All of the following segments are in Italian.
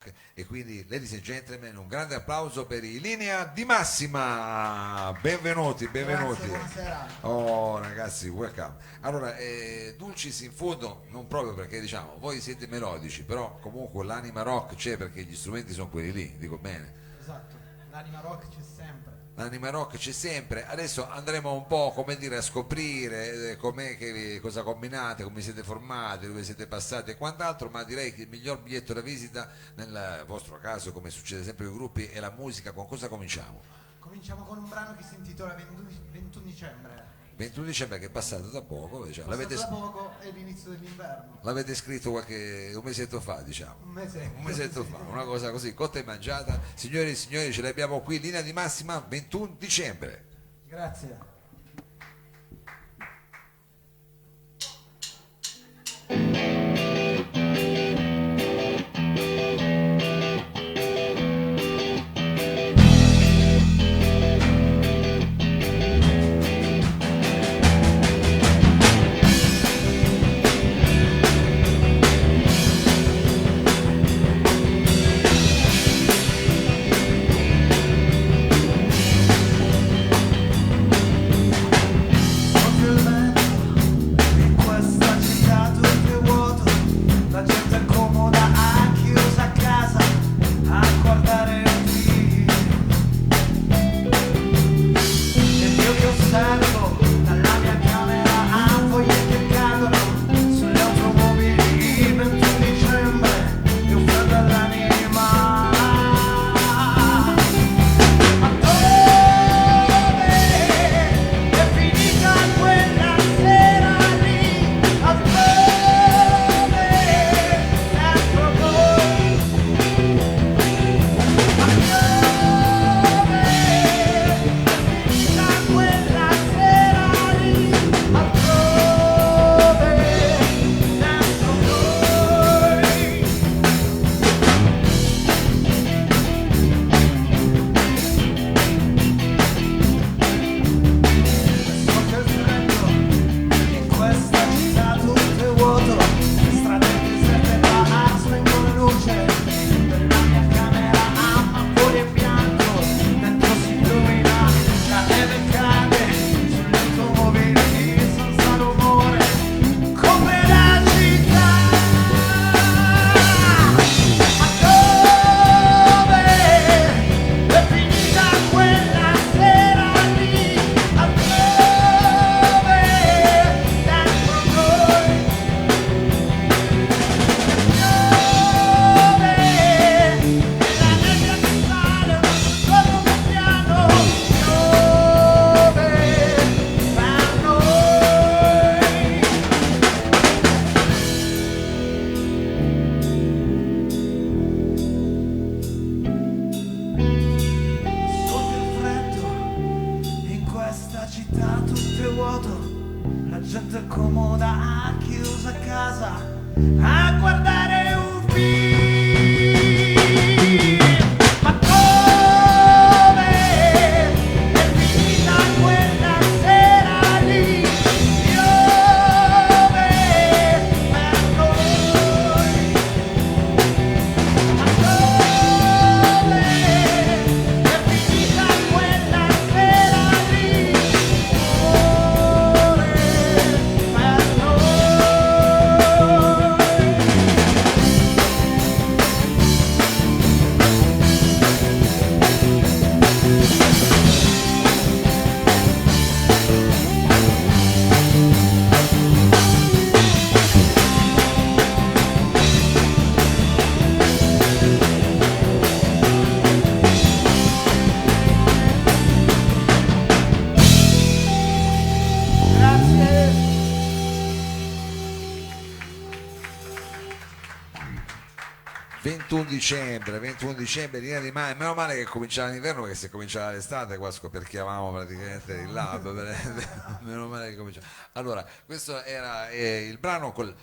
Rock, e quindi ladies and gentlemen un grande applauso per i Linea di Massima, benvenuti, benvenuti. Grazie, buonasera. Oh ragazzi, welcome. Allora, Dulcis in fondo non proprio perché diciamo voi siete melodici, però comunque l'anima rock c'è perché gli strumenti sono quelli lì, dico bene. Esatto, l'anima rock c'è sempre. L'anima rock c'è sempre. Adesso andremo un po', come dire, a scoprire cosa combinate, come siete formati, dove siete passati e quant'altro, ma direi che il miglior biglietto da visita nel vostro caso, come succede sempre con i gruppi, è la musica. Con cosa cominciamo? Cominciamo con un brano che si intitola 21 dicembre. 21 dicembre, che è passato da poco, diciamo. Passato da poco è l'inizio dell'inverno. L'avete scritto un mesetto fa, diciamo. Un Mesetto fa, una cosa così, cotta e mangiata. Signori e signori, ce l'abbiamo qui, linea di massima, 21 dicembre. Grazie. La gente comoda, chiusa a casa, a guardare un film. Ma come è finita quella sera lì? Piove per noi. Ma come è finita quella sera lì? Grazie. 21 dicembre, linea di mare. Meno male che cominciava l'inverno, perché se cominciava l'estate qua scoperchiavamo praticamente il lato. Meno male che cominciava. Allora, questo era il brano col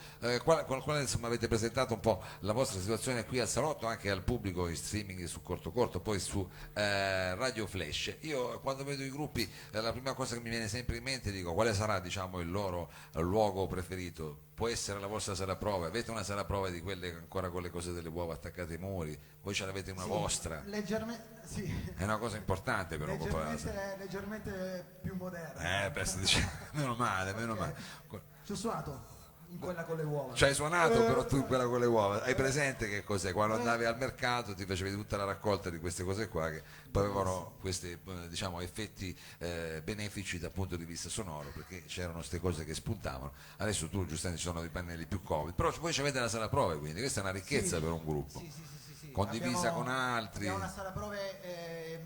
quale insomma avete presentato un po' la vostra situazione qui al salotto, anche al pubblico in streaming su Corto Corto, poi su Radio Flash. Io quando vedo i gruppi la prima cosa che mi viene sempre in mente dico quale sarà, diciamo, il loro luogo preferito. può essere la vostra sala prove, avete una sala prove di quelle ancora con le cose delle uova attaccate ai muri, voi ce l'avete una Sì, vostra, leggermente, sì. è una cosa importante per occupare. Leggermente più moderna. Penso, meno male, meno male. Ci ho suonato in quella con le uova. Ci hai suonato però tu quella con le uova, hai presente che cos'è? Quando andavi al mercato ti facevi tutta la raccolta di queste cose qua che poi avevano questi diciamo effetti benefici dal punto di vista sonoro, perché c'erano queste cose che spuntavano. Adesso tu giustamente ci sono dei pannelli più comodi, però voi ci avete la sala prove, quindi questa è una ricchezza Sì, per un gruppo, sì. condivisa con altri. Abbiamo una sala prove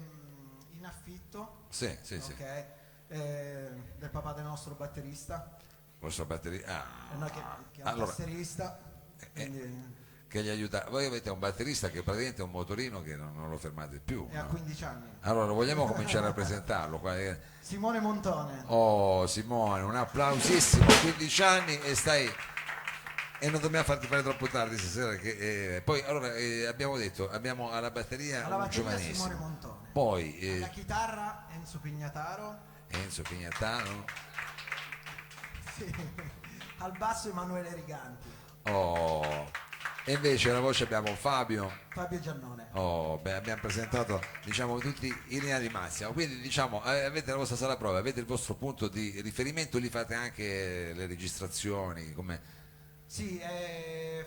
in affitto, Sì, ok, del papà del nostro batterista, vostra batteria. che è un Allora, batterista, quindi che gli aiuta. Voi avete un batterista che praticamente è un motorino che non lo fermate più. è a No? 15 anni. Allora vogliamo cominciare a presentarlo qua. Simone Montone. Oh Simone, un applausissimo, 15 anni e non dobbiamo farti fare troppo tardi stasera che, poi allora abbiamo detto abbiamo alla batteria Alla un batteria Simone giovanissimo, Montone. poi Alla chitarra Enzo Pignataro. Enzo Pignatano, Sì. Al basso Emanuele Riganti. oh, e invece alla voce abbiamo Fabio. Fabio Giannone. Oh, beh, abbiamo presentato diciamo tutti in linea di massima, quindi diciamo avete la vostra sala prova, avete il vostro punto di riferimento, lì fate anche le registrazioni, come Sì,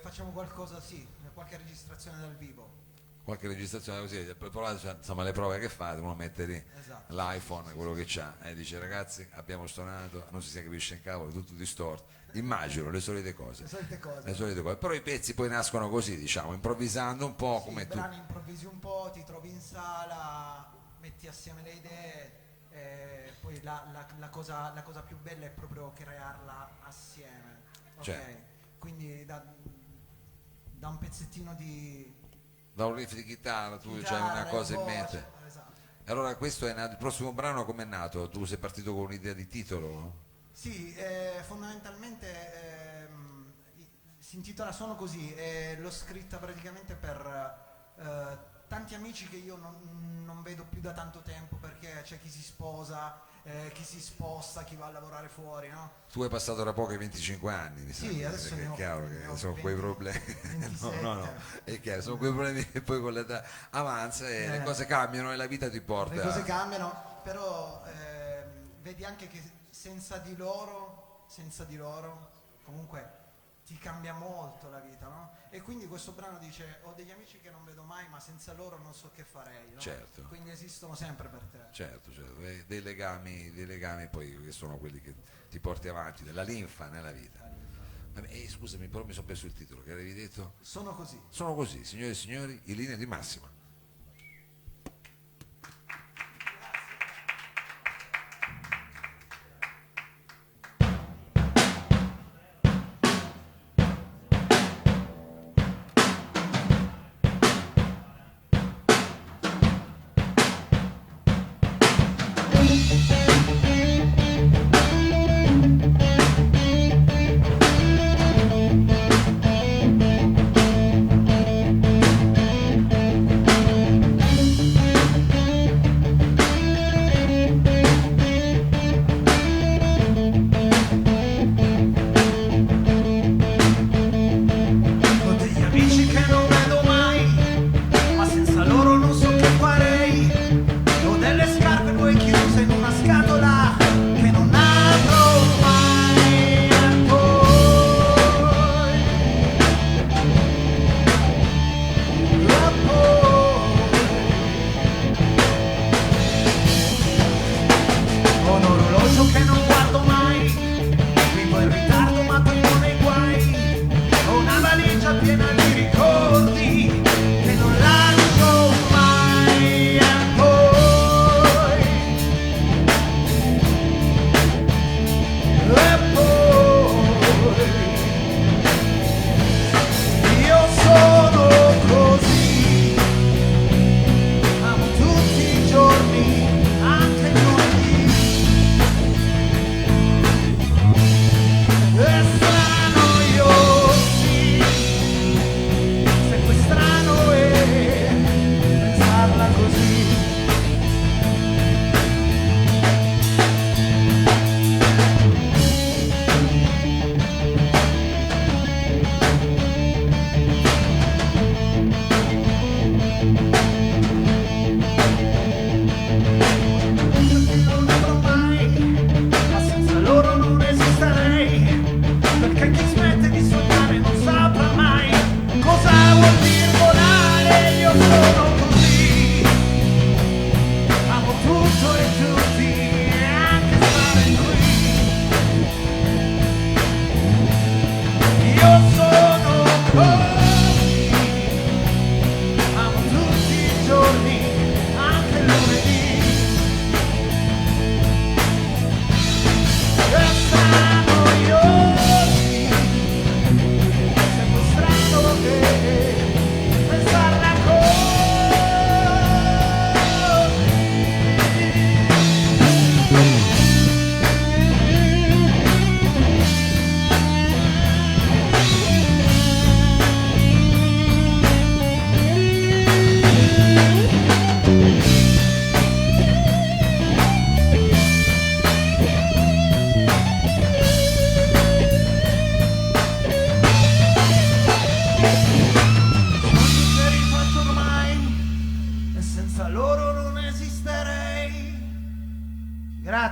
facciamo qualcosa, sì, qualche registrazione dal vivo. qualche registrazione così, provate, insomma le prove che fate, uno mette lì Esatto. l'iPhone, quello che c'ha, e dice ragazzi abbiamo suonato, non si capisce in cavolo, tutto distorto, immagino le solite cose. Le solite cose. Le solite cose, però i pezzi poi nascono così, diciamo, improvvisando un po' Sì, come i tu. brani improvvisi un po', ti trovi in sala, metti assieme le idee, poi la cosa più bella è proprio crearla assieme. Ok? Cioè. Quindi da un pezzettino di Da un riff di chitarra tu c'hai chitarra una e cosa in voce, mente. esatto. Allora questo è nato, il prossimo brano com'è nato? Tu sei partito con un'idea di titolo? Sì, fondamentalmente si intitola Sono così e l'ho scritta praticamente per tanti amici che io non vedo più da tanto tempo, perché c'è chi si sposa, chi si sposta, chi va a lavorare fuori, no? Tu hai passato da poco i 25 anni, mi Sì, sa, adesso perché ne è ho- chiaro ne che ho sono 20, quei problemi. 27. No, è chiaro, sono quei problemi che poi con l'età avanza e le Eh. cose cambiano e la vita ti porta. Le cose cambiano, però vedi anche che senza di loro comunque ti cambia molto la vita, no? E quindi questo brano dice: ho degli amici che non vedo mai, ma senza loro non so che farei, no? Certo. Quindi esistono sempre per te. Certo, e dei legami poi che sono quelli che ti porti avanti, della linfa nella vita. Vabbè, scusami, però mi sono perso il titolo, che avevi detto? Sono così. Sono così, signore e signori, in linea di massima.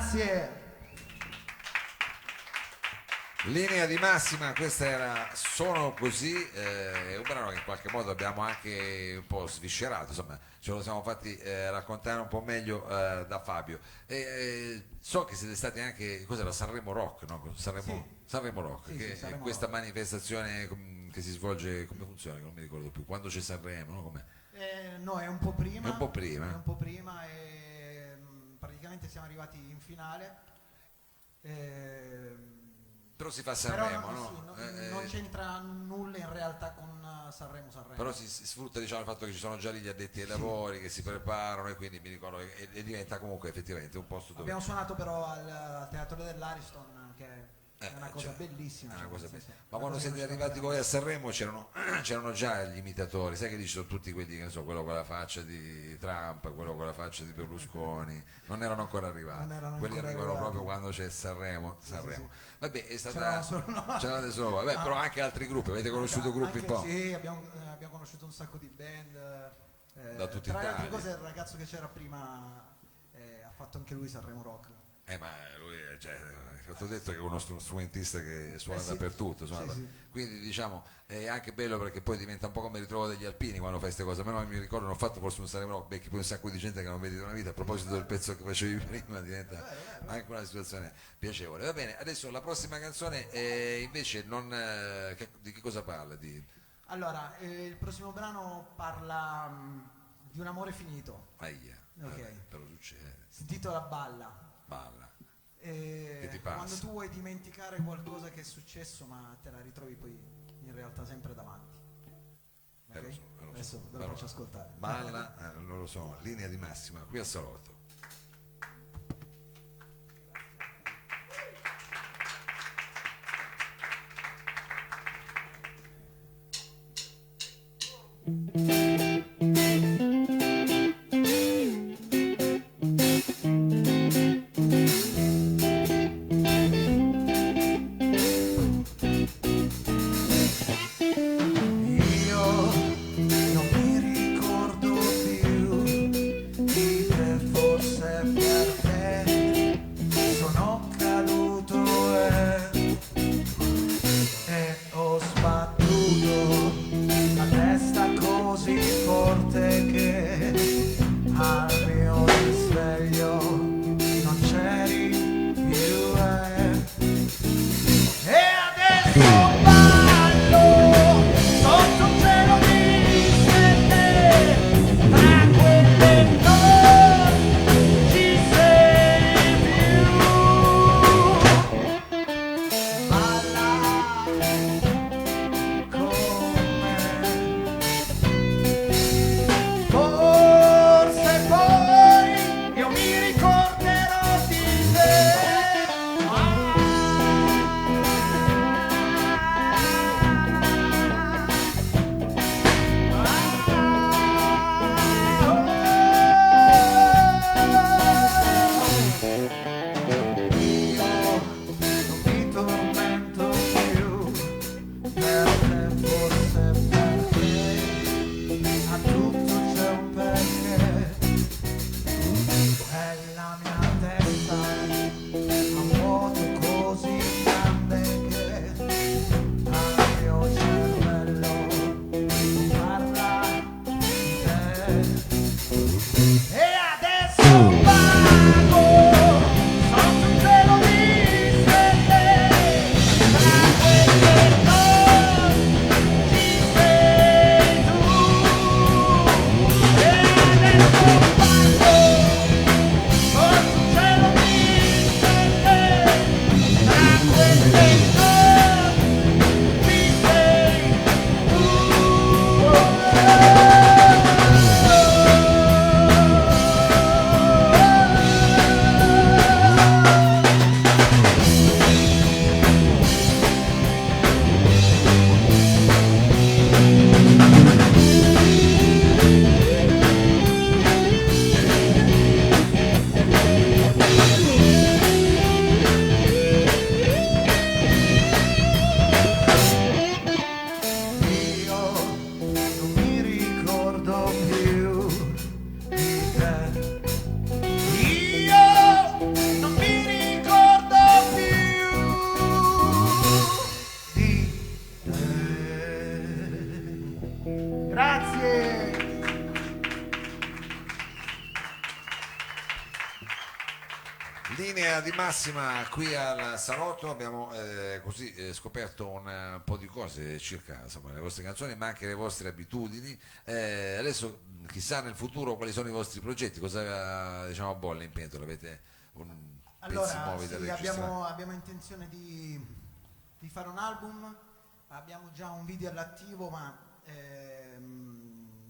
Grazie. Linea di massima, questa era Sono così, è un brano che in qualche modo abbiamo anche un po' sviscerato, insomma ce lo siamo fatti raccontare un po' meglio da Fabio. So che siete stati anche, cos'era, Sanremo Rock, no? Sanremo Rock, Sì, che è Sanremo questa Rock. manifestazione che si svolge, come funziona? Che non mi ricordo più, quando c'è Sanremo, no? Com'è? No, è un po' prima. È un po' prima. È un po' prima e praticamente siamo arrivati in finale. Però si fa Però Sanremo, no? sì, non c'entra nulla in realtà con Sanremo. Però si sfrutta, diciamo, il fatto che ci sono già lì gli addetti ai lavori che si preparano, e quindi mi ricordo che e diventa comunque effettivamente un posto dove Abbiamo suonato però al Teatro dell'Ariston, che è una cosa cioè, bellissima. è una cioè, cosa nel bella. senso, Ma una quando cosa che siete non ci arrivati voi a aspettavamo. Sanremo c'erano già gli imitatori, sai che dici, sono tutti quelli, che ne so, quello con la faccia di Trump, quello con la faccia di Berlusconi, non erano ancora arrivati, Non erano quelli ancora arrivano arrivati. proprio quando c'è Sanremo. Sì. Vabbè, è stata C'eravamo solo noi. c'eravate solo voi. Beh, No. però anche altri gruppi, avete conosciuto gruppi un Anche- po'? Sì, abbiamo conosciuto un sacco di band. Da tutta tra le altre Italia. cose il ragazzo che c'era prima ha fatto anche lui Sanremo Rock. Ma lui, cioè, ti ho detto che è uno strumentista che suona Sì. dappertutto, Sì. quindi diciamo è anche bello perché poi diventa un po' come il ritrovo degli alpini quando fai queste cose. A me non mi ricordo, non ho fatto forse un Sanremo Rock, becchi poi un sacco di gente che non vedi da una vita, a proposito del pezzo che facevi prima diventa anche una situazione piacevole. Va bene, adesso la prossima canzone invece non, di che cosa parla? Allora, il prossimo brano parla di un amore finito. Aia, Ok. però succede, Si intitola Balla. balla. E Che ti passa? quando tu vuoi dimenticare qualcosa che è successo, ma te la ritrovi poi in realtà sempre davanti. Ok? Lo so. Adesso ve lo Però faccio ascoltare. balla, non lo so, linea di massima qui a Salotto. Io non mi ricordo più di te, forse perché sono caduto e ho sbattuto la testa così forte che al mio risveglio non c'eri più. E adesso ballo sotto un cielo di stelle, tra quelle non ci sei più. Balla con me, forse poi Linea di massima qui al salotto, abbiamo così scoperto un po' di cose circa insomma, le vostre canzoni ma anche le vostre abitudini. Adesso chissà nel futuro quali sono i vostri progetti, cosa diciamo bolle in pentola, avete pezzi Allora, nuovi da sì, registrare? abbiamo intenzione di fare un album, abbiamo già un video all'attivo, ma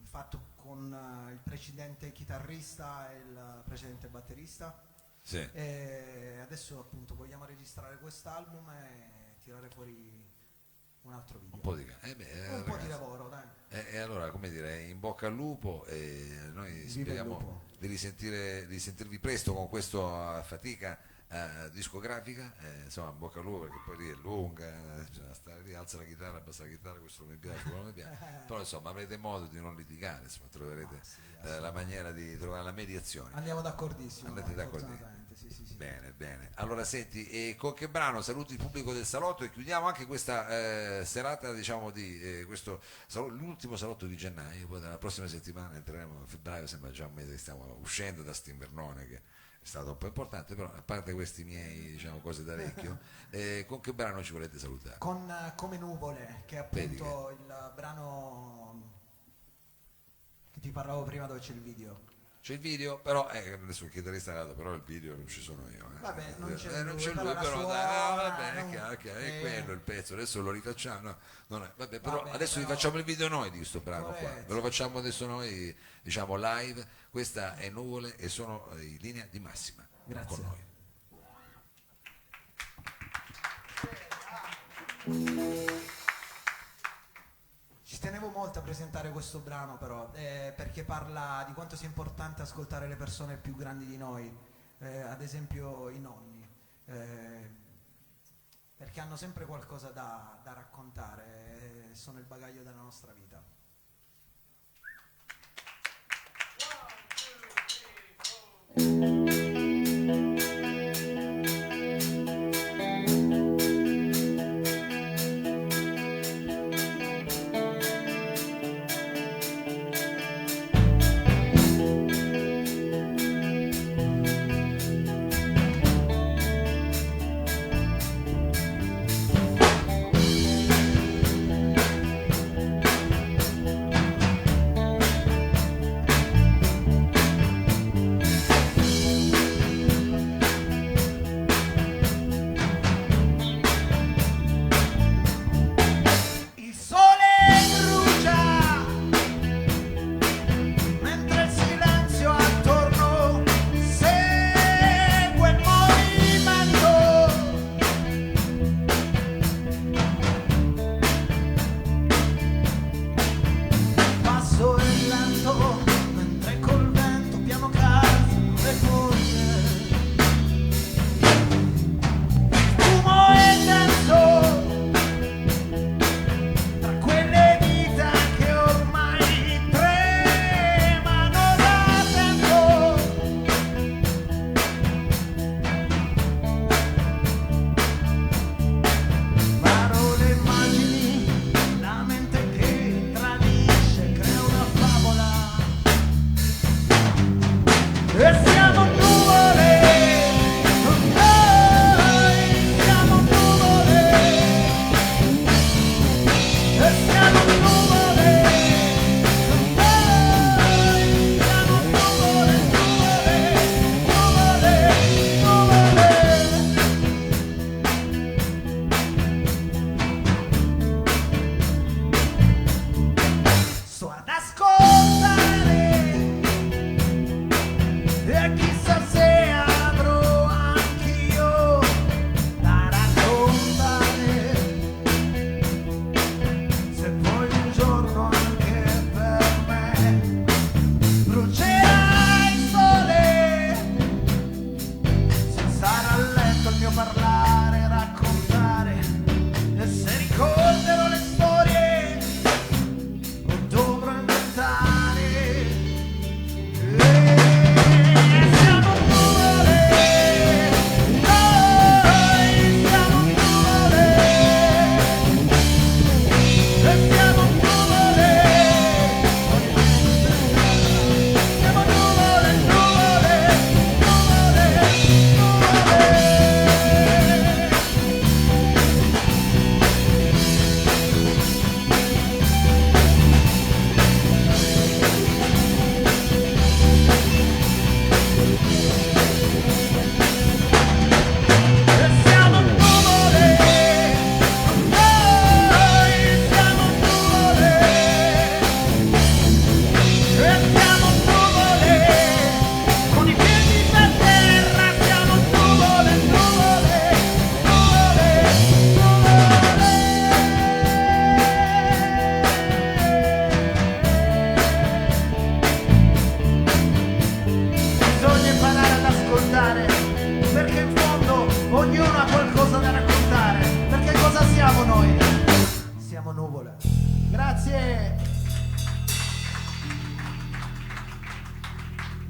fatto con il precedente chitarrista e il precedente batterista. Sì. E adesso appunto vogliamo registrare quest'album e tirare fuori un altro video. Un po' di, Un po' di lavoro, dai. E allora, come dire, in bocca al lupo e noi Viva il speriamo lupo. di risentirvi presto con questa fatica discografica, insomma, in bocca al lupo perché poi lì è lunga, cioè, stare lì, alza la chitarra, abbassa la chitarra, questo non mi piace, quello non mi piace, però insomma avrete modo di non litigare, insomma, troverete la maniera di trovare la mediazione. Andiamo d'accordissimo. Andate d'accordissimo. fortunatamente, sì. Bene, bene. Allora senti, e con che brano saluti il pubblico del salotto e chiudiamo anche questa serata, diciamo, di questo l'ultimo salotto di gennaio, poi dalla prossima settimana entreremo a febbraio, sembra già un mese che stiamo uscendo da Stinvernone che è stato un po' importante, però a parte questi miei diciamo cose d'orecchio, con che brano ci volete salutare? Con Come nuvole, che è appunto il brano che ti parlavo prima dove c'è il video. C'è il video, però adesso il chitarrista è andato, però il video non ci sono io. Vabbè, non c'è non lui, c'è però lui, la però suona, dai, vabbè, non- è chiaro, è quello il pezzo, adesso lo rifacciamo. No, non è- vabbè, però Vabbè, adesso vi però- facciamo il video noi di questo brano qua, Corretto. ve lo facciamo adesso noi, diciamo live. Questa è Nuvole e sono in linea di massima Grazie. con noi. Ci tenevo molto a presentare questo brano però, perché parla di quanto sia importante ascoltare le persone più grandi di noi, ad esempio i nonni, perché hanno sempre qualcosa da raccontare, sono il bagaglio della nostra vita. Il sole brucia mentre il silenzio attorno segue il movimento. Passo è lento mentre col vento piano calmo le foglie. Fumo è denso tra quelle dita che ormai tremano da tempo. Parole, immagini, la mente che tradisce, crea una favola. E siamo nuvole, noi siamo nuvole. E siamo nuvole, noi siamo nuvole, nuvole. Sto ad ascoltare e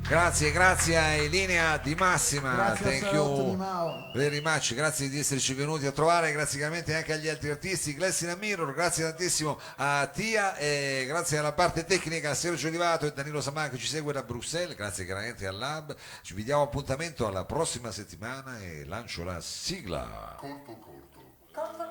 Grazie a Linea di Massima, Grazie al thank Salotto di you Mao. very much, grazie di esserci venuti a trovare, grazie chiaramente anche agli altri artisti, Glessina Mirror, grazie tantissimo a Tia e grazie alla parte tecnica a Sergio Olivato e Danilo Samà che ci segue da Bruxelles, grazie chiaramente al Lab, ci vediamo appuntamento alla prossima settimana e lancio la sigla. Corto corto. Corto,